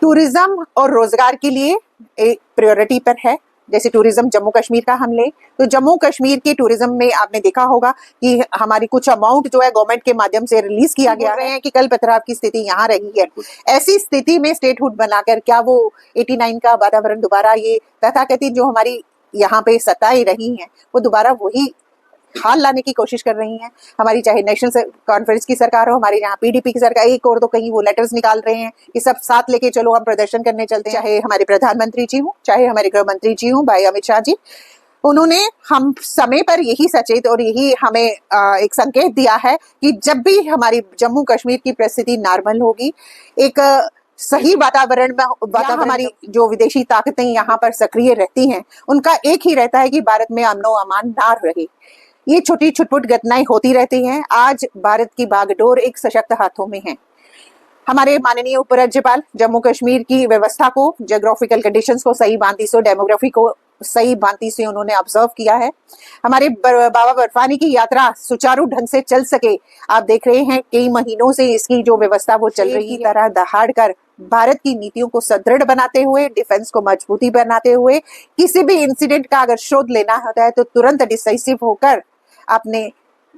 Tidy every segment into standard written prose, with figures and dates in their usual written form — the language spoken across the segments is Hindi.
टूरिज्म और रोजगार के लिए एक प्रायोरिटी पर है। जैसे टूरिज्म जम्मू कश्मीर का हम लें तो जम्मू कश्मीर के टूरिज्म में आपने देखा होगा कि हमारी कुछ अमाउंट जो है गवर्नमेंट के माध्यम से रिलीज किया गया है कि कल पथराव की स्थिति यहाँ रही है। ऐसी स्थिति में स्टेटहुड बनाकर क्या वो 89 का वातावरण दोबारा ये तथाकथित जो हमारी यहाँ पे सत्ताएं रही हैं वो दोबारा वही हाल लाने की कोशिश कर रही हैं। हमारी चाहे नेशनल कॉन्फ्रेंस की सरकार हो, हमारे यहाँ पीडीपी की सरकार, एक और तो कहीं वो लेटर्स निकाल रहे हैं कि सब साथ लेके चलो हम प्रदर्शन करने चलते हैं। चाहे हमारे प्रधानमंत्री जी हो, चाहे हमारे गृह मंत्री जी हो, भाई अमित शाह जी, उन्होंने हम समय पर यही सचेत और यही हमें एक संकेत दिया है कि जब भी हमारी जम्मू कश्मीर की परिस्थिति नॉर्मल होगी, एक सही वातावरण में हमारी जो विदेशी ताकतें यहाँ पर सक्रिय रहती हैं उनका एक ही रहता है कि भारत में अमनो अमान ना रहे। ये छोटी छुटपुट घटनाएं होती रहती हैं। आज भारत की बागडोर एक सशक्त हाथों में है। हमारे माननीय उपराज्यपाल जम्मू कश्मीर की व्यवस्था को, ज्योग्राफिकल कंडीशंस को सही भांति से, डेमोग्राफी को सही भांति से उन्होंने ऑब्जर्व किया है। हमारे बाबा बर्फानी की यात्रा सुचारू ढंग से चल सके, आप देख रहे हैं कई महीनों से इसकी जो व्यवस्था वो चल रही है। तरह दहाड़ कर भारत की नीतियों को सुदृढ़ बनाते हुए, डिफेंस को मजबूती बनाते हुए, किसी भी इंसिडेंट का अगर शोध लेना होता है तो तुरंत डिसाइसिव होकर आपने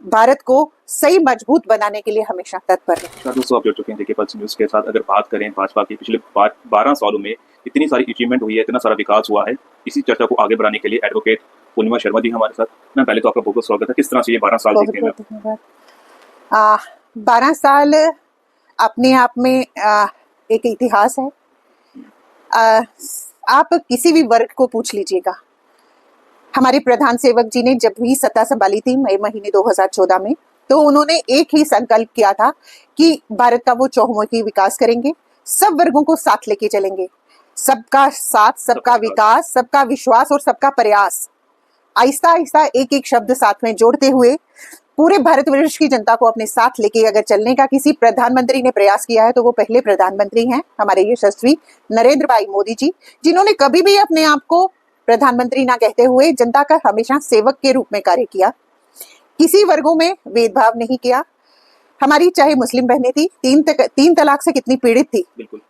भारत को सही मजबूत बनाने के लिए हमेशा तत्पर है। दोस्तों आप जुड़ चुके हैं देखिए पल्स न्यूज के साथ। अगर बात करें भाजपा की पिछले 12 सालों में इतनी सारी अचीवमेंट हुई है, इतना सारा विकास हुआ है, इसी चर्चा को आगे बढ़ाने के लिए एडवोकेट पूर्णिमा शर्मा जी हमारे साथ। मैं पहले तो आपका बहुत स्वागत है। किस तरह से ये 12 साल देख रहे हैं? 12 साल अपने आप में एक इतिहास है। आप किसी भी वर्ग को पूछ लीजिएगा, हमारे प्रधान सेवक जी ने जब भी सत्ता संभाली थी मई महीने 2014 में, तो उन्होंने एक ही संकल्प किया था कि भारत का वो चहुमुखी विकास करेंगे, सब वर्गों को साथ लेके चलेंगे, सबका साथ, सबका विकास, सबका विश्वास और सबका प्रयास। आहिस्ता आहिस्ता एक एक शब्द साथ में जोड़ते हुए पूरे भारतवर्ष की जनता को अपने साथ लेके अगर चलने का किसी प्रधानमंत्री ने प्रयास किया है तो वो पहले प्रधानमंत्री हैं हमारे यशस्वी नरेंद्र भाई मोदी जी, जिन्होंने कभी भी अपने आप को प्रधानमंत्री ना कहते हुए जनता का हमेशा सेवक के रूप में कार्य किया, किसी वर्गों में भेदभाव नहीं किया। हमारी चाहे मुस्लिम बहनें थी, तीन तलाक से कितनी पीड़ित थी,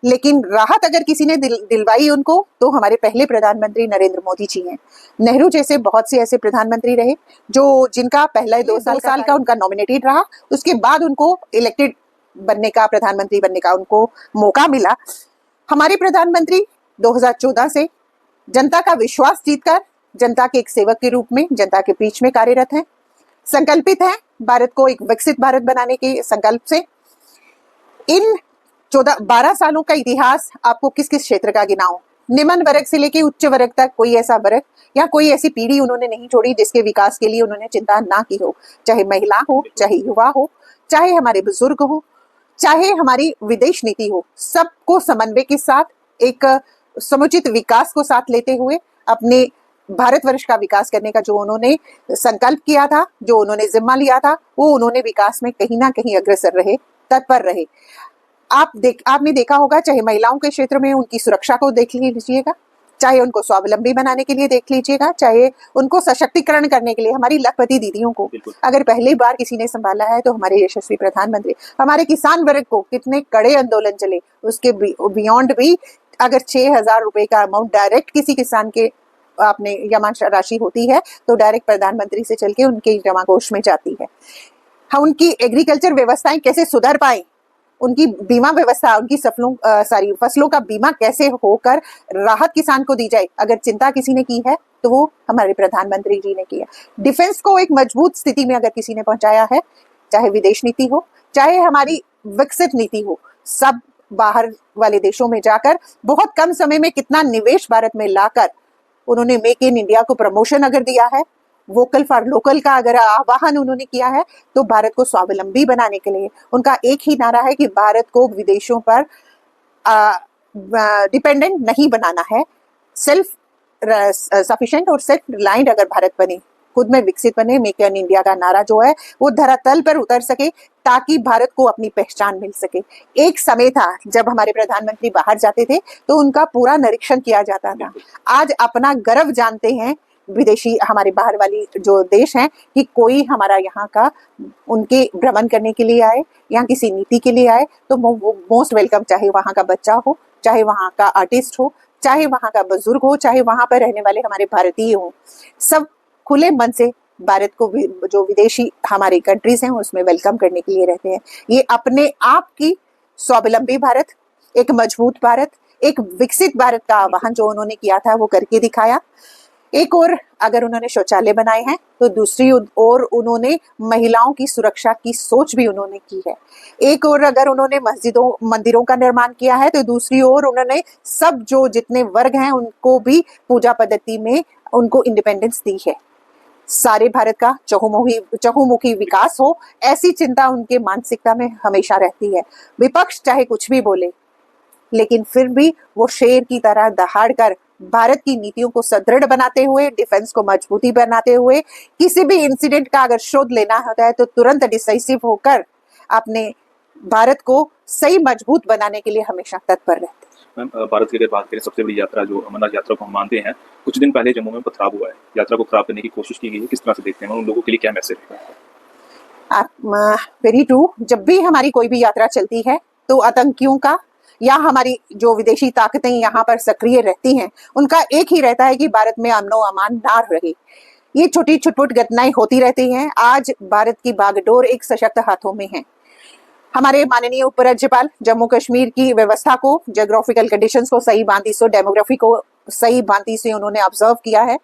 लेकिन राहत अगर किसी ने दिलवाई उनको तो हमारे पहले प्रधानमंत्री नरेंद्र मोदी जी हैं। नेहरू जैसे बहुत से ऐसे प्रधानमंत्री रहे जो जिनका पहला 2 साल का उनका नॉमिनेटेड रहा, उसके बाद उनको इलेक्टेड बनने का, प्रधानमंत्री बनने का उनको मौका मिला। हमारे प्रधानमंत्री 2014 से जनता का विश्वास जीतकर जनता के एक सेवक के रूप में जनता के बीच में कार्यरत हैं, संकल्पित हैं भारत को एक विकसित भारत बनाने के संकल्प से। इन 12 सालों का इतिहास आपको किस किस क्षेत्र का गिनाऊं, निम्न वर्ग से लेके उच्च वर्ग तक कोई ऐसा वर्ग या कोई ऐसी पीढ़ी उन्होंने नहीं छोड़ी जिसके विकास के लिए उन्होंने चिंता ना की हो, चाहे महिला हो, चाहे युवा हो, चाहे हमारे बुजुर्ग हो, चाहे हमारी विदेश नीति हो, सबको समन्वय के साथ एक समुचित विकास को साथ लेते हुए अपने भारतवर्ष का विकास करने का जो उन्होंने संकल्प किया था, जो उन्होंने जिम्मा लिया था, वो उन्होंने विकास में कहीं ना कहीं अग्रसर रहे, तत्पर रहे। आपने देखा होगा, चाहे महिलाओं के क्षेत्र में उनकी सुरक्षा को देख लीजिएगा, चाहे उनको स्वावलंबी बनाने के लिए देख लीजिएगा, चाहे उनको सशक्तिकरण करने के लिए हमारी लखपति दीदियों को अगर पहली बार किसी ने संभाला है तो हमारे यशस्वी प्रधानमंत्री। हमारे किसान वर्ग को कितने कड़े आंदोलन चले, उसके बियॉन्ड भी अगर 6,000 रुपए का अमाउंट डायरेक्ट किसी किसान के आपने जमा राशि होती है तो डायरेक्ट प्रधानमंत्री से चल के उनके जमा कोष में जाती है। हम उनकी एग्रीकल्चर व्यवस्थाएं कैसे सुधर पाए, उनकी बीमा व्यवस्था, उनकी फसलों का बीमा कैसे होकर राहत किसान को दी जाए, अगर चिंता किसी ने की है तो वो हमारे प्रधानमंत्री जी ने किया। डिफेंस को एक मजबूत स्थिति में अगर किसी ने पहुंचाया है, चाहे विदेश नीति हो, चाहे हमारी विकसित नीति हो, सब बाहर वाले देशों में जाकर बहुत कम समय में कितना निवेश भारत में लाकर उन्होंने मेक इन इंडिया को प्रमोशन अगर दिया है, वोकल फॉर लोकल का अगर आह्वान उन्होंने किया है, तो भारत को स्वावलंबी बनाने के लिए उनका एक ही नारा है कि भारत को विदेशों पर डिपेंडेंट नहीं बनाना है, सेल्फ सफिशिएंट और सेल्फ रिलायंट अगर भारत बने, खुद में विकसित बने। मेक इन इंडिया का नारा जो है वो धरातल पर उतर सके ताकि भारत को अपनी पहचान मिल सके। एक समय था जब हमारे प्रधानमंत्री बाहर जाते थे तो उनका पूरा निरीक्षण किया जाता था। आज अपना गर्व जानते हैं विदेशी, हमारे बाहर वाली जो देश हैं, कि कोई हमारा यहाँ का उनके भ्रमण करने के लिए आए या किसी नीति के लिए आए तो वो मोस्ट वेलकम, चाहे वहाँ का बच्चा हो, चाहे वहाँ का आर्टिस्ट हो, चाहे वहाँ का बुजुर्ग हो, चाहे वहाँ पर रहने वाले हमारे भारतीय हो, सब खुले मन से भारत को जो विदेशी हमारे कंट्रीज हैं उसमें वेलकम करने के लिए रहते हैं। ये अपने आप की स्वावलंबी भारत, एक मजबूत भारत, एक विकसित भारत का आह्वान जो उन्होंने किया था वो करके दिखाया। एक और अगर उन्होंने शौचालय बनाए हैं तो दूसरी ओर उन्होंने महिलाओं की सुरक्षा की सोच भी उन्होंने की है। एक और अगर उन्होंने मस्जिदों मंदिरों का निर्माण किया है तो दूसरी ओर उन्होंने सब जो जितने वर्ग हैं उनको भी पूजा पद्धति में उनको इंडिपेंडेंस दी है। सारे भारत का चहुमुखी विकास हो, ऐसी चिंता उनके मानसिकता में हमेशा रहती है। विपक्ष चाहे कुछ भी बोले, लेकिन फिर भी वो शेर की तरह दहाड़ कर भारत की नीतियों को सुदृढ़ बनाते हुए, डिफेंस को मजबूती बनाते हुए, किसी भी इंसिडेंट का अगर शोध लेना होता है तो तुरंत डिसाइसिव होकर अपने भारत को सही मजबूत बनाने के लिए हमेशा तत्पर रहते हैं। मैम, भारत की अगर बात करें, सबसे बड़ी यात्रा जो अमरनाथ यात्रा को हम मानते हैं, कुछ दिन पहले जम्मू में पथराव हुआ है, यात्रा को खराब करने की कोशिश की गई है, किस तरह से देखते हैं, उन लोगों के लिए क्या मैसेज है? Very true. जब भी हमारी कोई भी यात्रा चलती है तो आतंकियों का या हमारी जो विदेशी ताकतें यहाँ पर सक्रिय रहती हैं उनका एक ही रहता है कि भारत में अमनो अमान ना रहे। ये छोटी छुटपुट घटनाएं होती रहती हैं। आज भारत की बागडोर एक सशक्त हाथों में है। हमारे माननीय उपराज्यपाल जम्मू कश्मीर की व्यवस्था को, ज्योग्राफिकल कंडीशंस को सही भांति से, डेमोग्राफी को सही भांति से उन्होंने ऑब्जर्व किया है।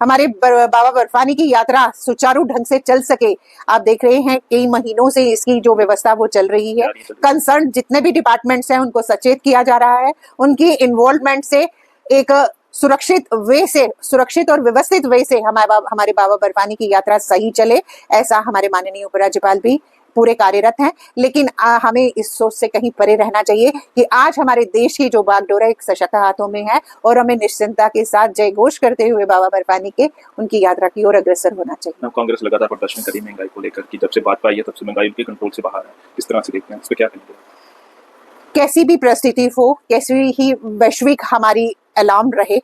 हमारे बाबा बर्फानी की यात्रा सुचारू ढंग से चल सके, आप देख रहे हैं कई महीनों से इसकी जो व्यवस्था वो चल रही है। कंसर्न जितने भी डिपार्टमेंट्स हैं उनको सचेत किया जा रहा है। उनकी इन्वॉल्वमेंट से एक सुरक्षित और व्यवस्थित वे से हमारे बाबा बर्फानी की यात्रा सही चले, ऐसा हमारे माननीय उपराज्यपाल भी पूरे कार्यरत हैं। लेकिन हमें इस सोच से कहीं परे रहना चाहिए कि आज हमारे देश की जो बागडोर है एक सशक्त हाथों में है और हमें निश्चिंतता के साथ जय घोष करते हुए बाबा बर्फानी के उनकी यात्रा की ओर अग्रसर होना चाहिए। कांग्रेस लगातार प्रदर्शन करी महंगाई को लेकर कि जब से भाजपा आई है तब से महंगाई उनके कंट्रोल से बाहर है, किस तरह से देखते हैं, इस पर क्या कहेंगे? कैसी भी परिस्थिति हो, कैसी ही वैश्विक हमारी अलार्म रहे,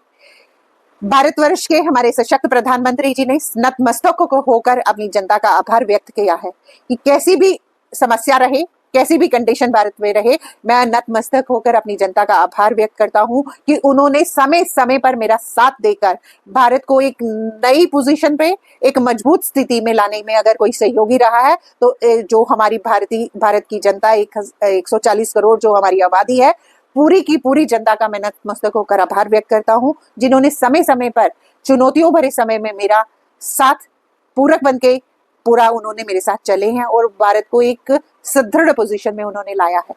भारतवर्ष के हमारे सशक्त प्रधानमंत्री जी ने नतमस्तक होकर अपनी जनता का आभार व्यक्त किया है कि कैसी भी समस्या रहे, कैसी भी कंडीशन भारत में रहे, मैं नतमस्तक होकर अपनी जनता का आभार व्यक्त करता हूं कि उन्होंने समय समय पर मेरा साथ देकर भारत को एक नई पोजीशन पे, एक मजबूत स्थिति में लाने में अगर कोई सहयोगी रहा है तो जो हमारी भारत की जनता 140 करोड़ जो हमारी आबादी है, पूरी की पूरी जनता का मैं नतमस्तक होकर आभार व्यक्त करता हूं, जिन्होंने समय समय पर चुनौतियों भरे समय में मेरा साथ पूरक बनके पूरा उन्होंने मेरे साथ चले हैं और भारत को एक सुदृढ़ पोजीशन में उन्होंने लाया है।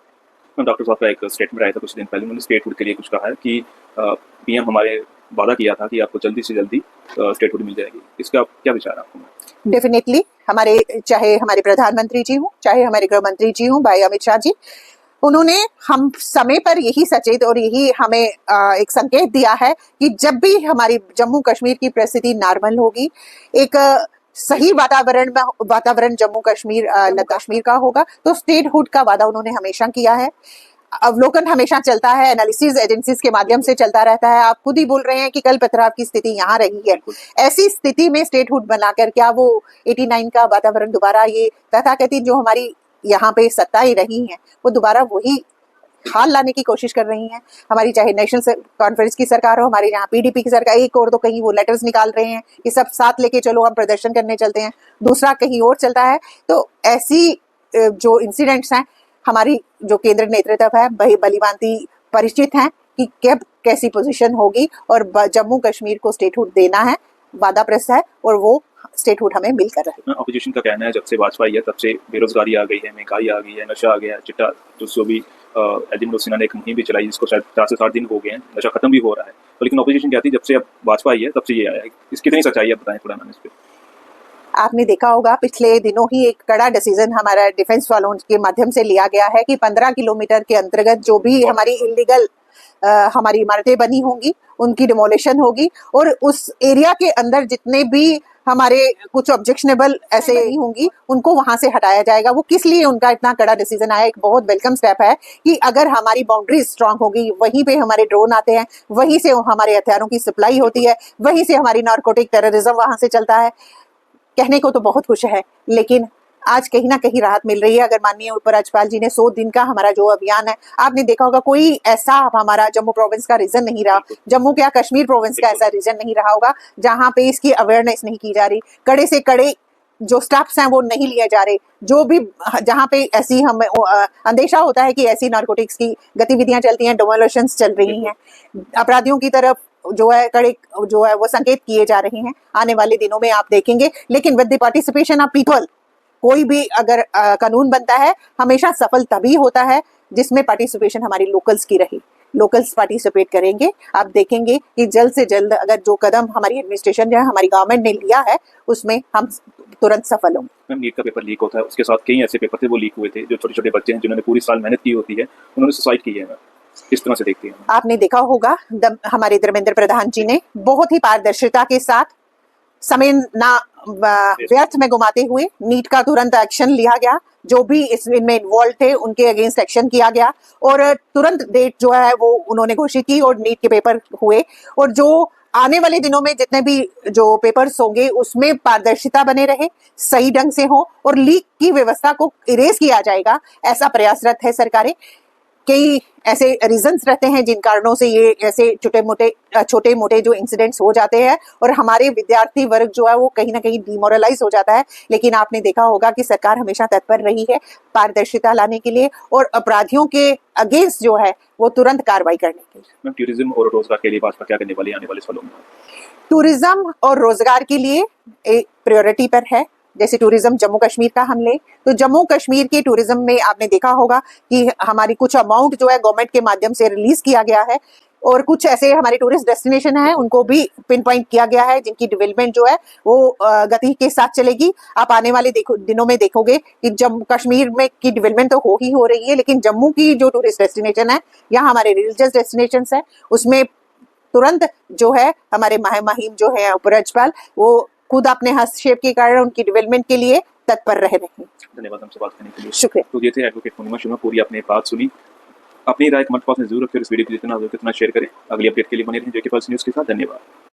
डॉक्टर साहब का एक स्टेटमेंट आया था कुछ दिन पहले, उन्होंने स्टेटहुड के लिए कुछ कहा है कि पीएम हमारे वादा किया था कि आपको जल्दी से जल्दी स्टेटहुड मिल जाएगी, इसका क्या विचार है आपको? डेफिनेटली चाहे हमारे प्रधानमंत्री जी हो, चाहे हमारे गृह मंत्री जी हो भाई अमित शाह जी, उन्होंने हम समय पर यही सचेत और यही हमें एक संकेत दिया है कि जब भी हमारी जम्मू कश्मीर की परिस्थिति नॉर्मल होगी, एक सही वातावरण जम्मू कश्मीर का होगा, तो स्टेटहुड का वादा उन्होंने हमेशा किया है। अवलोकन हमेशा चलता है, एनालिसिस एजेंसीज के माध्यम से चलता रहता है। आप खुद ही बोल रहे हैं कि कल पथराव की स्थिति यहाँ रही है। ऐसी स्थिति में स्टेटहुड बनाकर क्या वो 89 का वातावरण दोबारा, ये तथाकथित जो हमारी यहाँ पे सत्ताएं रही हैं, वो दोबारा वही हाल लाने की कोशिश कर रही हैं। हमारी चाहे नेशनल कॉन्फ्रेंस की सरकार हो, हमारे यहाँ पीडीपी की सरकार, एक और तो कहीं वो लेटर्स निकाल रहे हैं कि सब साथ लेके चलो हम प्रदर्शन करने चलते हैं, दूसरा कहीं और चलता है। तो ऐसी जो इंसिडेंट्स हैं, हमारी जो केंद्र नेतृत्व है भलीभांति परिचित हैं कि कब कैसी पोजीशन होगी और जम्मू कश्मीर को स्टेटहुड देना है, वादाप्रस्त है और वो स्टेटहुड हमें मिलकर रहे। ऑपोजिशन का कहना है जब से भाजपा आई है तब से बेरोजगारी आ गई है, महंगाई आ गई है, नशा आ गया है, चिट्टा जो भी एलजीमो सिन्हा ने एक मुहिम भी चलाई जिसको शायद 4 से 7 दिन हो गए हैं, नशा खत्म भी हो रहा है, तो लेकिन ऑपोजिशन कहती है जब से अब भाजपा आई है तब से ये आया है, इसकी कितनी सच्चाई है बताएं थोड़ा। इस पे आपने देखा होगा पिछले दिनों ही एक कड़ा डिसीजन हमारा डिफेंस वालों के माध्यम से लिया गया है कि 15 किलोमीटर के अंतर्गत जो भी हमारी इलीगल हमारी इमारतें बनी होंगी उनकी डिमोलिशन होगी और उस एरिया के अंदर जितने भी हमारे कुछ ऑब्जेक्शनेबल ऐसे नहीं होंगी उनको वहां से हटाया जाएगा। वो किस लिए उनका इतना कड़ा डिसीजन आया, एक बहुत वेलकम स्टेप है कि अगर हमारी बाउंड्री स्ट्रांग होगी, वहीं पे हमारे ड्रोन आते हैं, वहीं से हमारे हथियारों की सप्लाई होती है, वहीं से हमारी नारकोटिक टेररिज्म वहां से चलता है। कहने को तो बहुत कुछ है, लेकिन आज कहीं ना कहीं राहत मिल रही है। अगर माननीय उपराज्यपाल जी ने 100 दिन का हमारा जो अभियान है, आपने देखा होगा कोई ऐसा हमारा जम्मू प्रोविंस का रीजन नहीं रहा, जम्मू क्या कश्मीर प्रोविंस का ऐसा रीजन नहीं रहा होगा जहां पे इसकी अवेयरनेस नहीं की जा रही। कड़े से कड़े जो स्टेप्स हैं वो नहीं लिए जा रहे। जो भी जहां पे ऐसी हमें अंदेशा होता है कि ऐसी नारकोटिक्स की गतिविधियां चलती हैं, डोमोलेशंस चल रही हैं, अपराधियों की तरफ जो है कड़े जो है वो संकेत किए जा रहे हैं, आने वाले दिनों में आप देखेंगे। लेकिन with the participation of people, कोई भी अगर कानून बनता है हमेशा सफल तभी होता है जिसमें पार्टिसिपेशन हमारी लोकल्स की रही। लोकल्स पार्टिसिपेट करेंगे, आप देखेंगे कि जल्द से जल्द अगर जो कदम हमारी एडमिनिस्ट्रेशन जो है, हमारी गवर्नमेंट ने लिया है, उसमें हम तुरंत सफल होंगे। मैम, नीट का पेपर लीक होता है, उसके साथ कई ऐसे पेपर थे वो लीक हुए थे, जो छोटे छोटे बच्चे हैं जिन्होंने पूरी साल मेहनत की होती है, उन्होंने सुसाइड की है। मैम, किस तरह से देखती हैं? आपने देखा होगा हमारे धर्मेंद्र प्रधान जी ने बहुत ही पारदर्शिता के साथ, समय ना व्यर्थ में घुमाते हुए नीट का तुरंत एक्शन लिया गया। जो भी इसमें इन्वॉल्व थे उनके अगेंस्ट एक्शन किया गया और तुरंत डेट जो है वो उन्होंने घोषित की और नीट के पेपर हुए। और जो आने वाले दिनों में जितने भी जो पेपर्स होंगे उसमें पारदर्शिता बने रहे, सही ढंग से हो और लीक की व्यवस्था को इरेज किया जाएगा, ऐसा प्रयासरत है सरकारें। कई ऐसे रीजंस रहते हैं जिन कारणों से ये ऐसे छोटे मोटे जो इंसिडेंट्स हो जाते हैं और हमारे विद्यार्थी वर्ग जो है वो कहीं ना कहीं डिमोरलाइज हो जाता है। लेकिन आपने देखा होगा कि सरकार हमेशा तत्पर रही है पारदर्शिता लाने के लिए और अपराधियों के अगेंस्ट जो है वो तुरंत कार्रवाई करने के लिए। मैम, टूरिज्म और रोजगार के लिए भाजपा क्या करने वाली है आने वाले सालों में? टूरिज्म और रोजगार के लिए एक प्रायोरिटी पर है। जैसे टूरिज्म जम्मू कश्मीर का हम ले तो जम्मू कश्मीर के टूरिज्म में आपने देखा होगा कि हमारी कुछ अमाउंट जो है गवर्नमेंट के माध्यम से रिलीज किया गया है और कुछ ऐसे हमारे टूरिस्ट डेस्टिनेशन हैं उनको भी पिन पॉइंट किया गया है जिनकी डेवलपमेंट जो है वो गति के साथ चलेगी। आप आने वाले दिनों में देखोगे कि जम्मू कश्मीर में की डेवलपमेंट तो हो ही हो रही है, लेकिन जम्मू की जो टूरिस्ट डेस्टिनेशन है या हमारे रिलीजियस डेस्टिनेशन है उसमें तुरंत जो है हमारे महामहिम जो है उपराज्यपाल वो खुद अपने हस्तक्षेप के कारण उनकी डेवलपमेंट के लिए तत्पर रह रहे हैं। धन्यवाद हमसे बात करने के लिए। शुक्रिया। तो ये थे एडवोकेट पूर्णिमा शर्मा, पूरी आपने बात सुनी, अपनी राय कमेंट बॉक्स में जरूर रखें और इस वीडियो को जितना हो कितना शेयर करें। अगली अपडेट के लिए बने रहें जेके पल्स न्यूज़ के साथ। धन्यवाद।